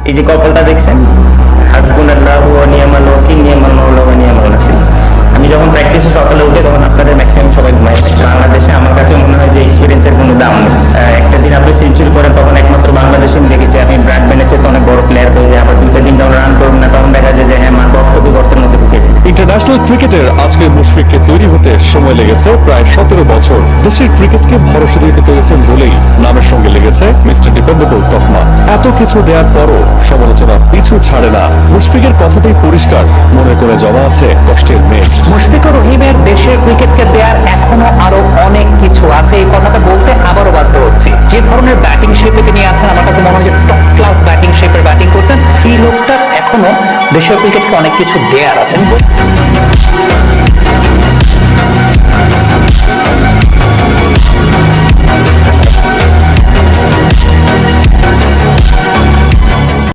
এই যে কপালটা দেখছেন, হাসবুনাল্লাহু ওয়া নি'মাল ওয়াকিল নি'মাল মাওলা ওয়া নি'মাল নাসির। আমি যখন প্র্যাকটিসে সকালে উঠে তখন আপনাদের ম্যাক্সিমাম সবাই ঘুমাই। বাংলাদেশে আমার কাছে মনে হয় যে এক্সপিরিয়েন্সের কোনো দাম নেই। একটা দিন আপনি সেঞ্চুরি করেন তখন একমাত্র বাংলাদেশে আমি দেখেছি, আমি ব্র্যাডম্যানের চেয়ে অনেক বড় প্লেয়ার হয়ে যায়, আবার 2-3 রাউন্ড রান করুন না তখন দেখা যায় যে হ্যাঁ মা গর্তকে গর্তের মধ্যে ঢুকে যায়। ইন্টারন্যাশনাল ক্রিকেটের আজকের মুশফিককে তৈরি হতে সময় লেগেছে প্রায় 17 বছর। দেশের ক্রিকেটকে ভরসা দিতে পেরেছেন বলেই নামের সঙ্গে লেগেছে মিস্টার ডিপেন্ডেবল তকমা। এত কিছু দেওয়ার পরও সমালোচনা পিছু ছাড়ে না। মুশফিকের কথাতেই পরিষ্কার, মনে করে জমা আছে কষ্টের মেঘ। মুশফিকুর রহিমের দেশের ক্রিকেটকে দেওয়ার এখনো আরো অনেক কিছু আছে, এই কথাটা বলতে আবারও বাধ্য হচ্ছি। যে ধরনের ব্যাটিং শেপে তিনি আছেন, আমার কাছে মনে হয় যে টপ ক্লাস ব্যাটিং শেপের ব্যাটিং করছেন। এই লোকটার এখনো দেশের ক্রিকেটকে অনেক কিছু দেওয়ার আছে।